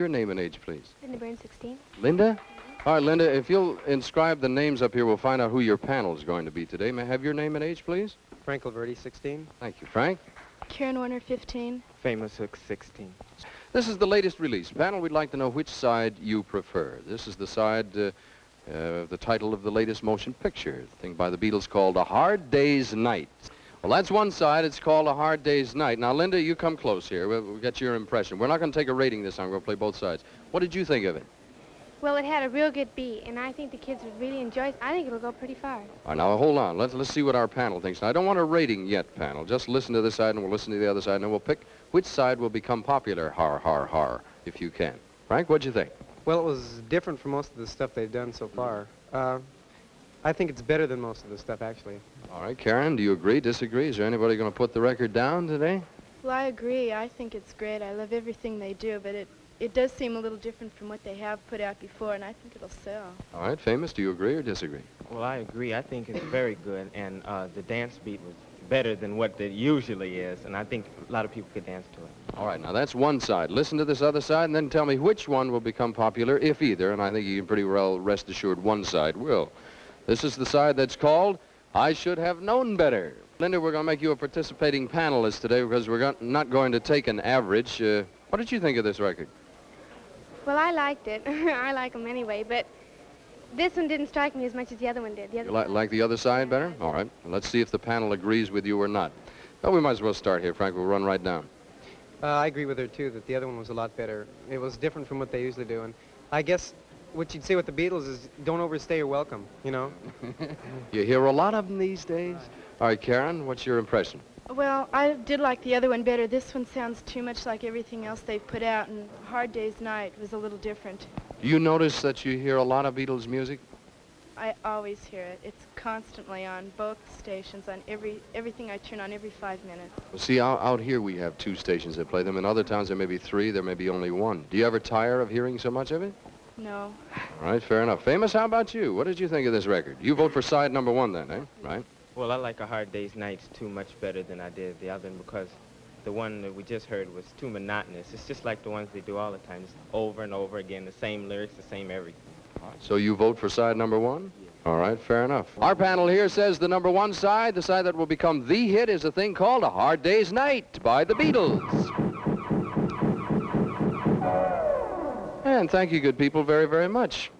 Your name and age, please. Linda Burns, 16. Linda? All right, Linda, if you'll inscribe the names up here, we'll find out who your panel is going to be today. May I have your name and age, please? Frank Laverty, 16. Thank you, Frank. Karen Warner, 15. Famous Hook, 16. This is the latest release. Panel, we'd like to know which side you prefer. This is the side, the title of the latest motion picture, a thing by the Beatles called A Hard Day's Night. Well, that's one side. It's called A Hard Day's Night. Now, Linda, you come close here. We'll get your impression. We're not going to take a rating this time. We're going to play both sides. What did you think of it? Well, it had a real good beat, and I think the kids would really enjoy it. I think it'll go pretty far. All right, now, hold on. Let's see what our panel thinks. Now, I don't want a rating yet, panel. Just listen to this side, and we'll listen to the other side, and then we'll pick which side will become popular, har, har, har, if you can. Frank, what'd you think? Well, it was different from most of the stuff they've done so far. I think it's better than most of the stuff, actually. All right, Karen, do you agree, disagree? Is there anybody going to put the record down today? Well, I agree. I think it's great. I love everything they do, but it does seem a little different from what they have put out before, and I think it'll sell. All right, Famous, do you agree or disagree? Well, I agree. I think it's very good, and the dance beat was better than what it usually is, and I think a lot of people could dance to it. All right, now that's one side. Listen to this other side, and then tell me which one will become popular, if either, and I think you can pretty well rest assured one side will. This is the side that's called I Should Have Known Better. Linda, we're going to make you a participating panelist today because we're not going to take an average. What did you think of this record? Well, I liked it. I like them anyway, but this one didn't strike me as much as the other one did. You like the other side better? All right. Let's see if the panel agrees with you or not. Well, we might as well start here, Frank. We'll run right down. I agree with her, too, that the other one was a lot better. It was different from what they usually do, and I guess what you'd say with the Beatles is don't overstay your welcome, you know? You hear a lot of them these days. All right, Karen, what's your impression? Well, I did like the other one better. This one sounds too much like everything else they've put out, and Hard Day's Night was a little different. Do you notice that you hear a lot of Beatles music? I always hear it. It's constantly on both stations, on everything I turn on every 5 minutes. Well, see, out here we have 2 stations that play them. In other towns there may be 3, there may be only 1. Do you ever tire of hearing so much of it? No. All right, fair enough. Famous, how about you? What did you think of this record? You vote for side number 1 then, eh? Right? Well, I like A Hard Day's Night too much better than I did the other one because the one that we just heard was too monotonous. It's just like the ones they do all the time, just over and over again, the same lyrics, the same everything. So you vote for side number 1? All right, fair enough. Our panel here says the number 1 side, the side that will become the hit, is a thing called A Hard Day's Night by the Beatles. And thank you, good people, very, very much.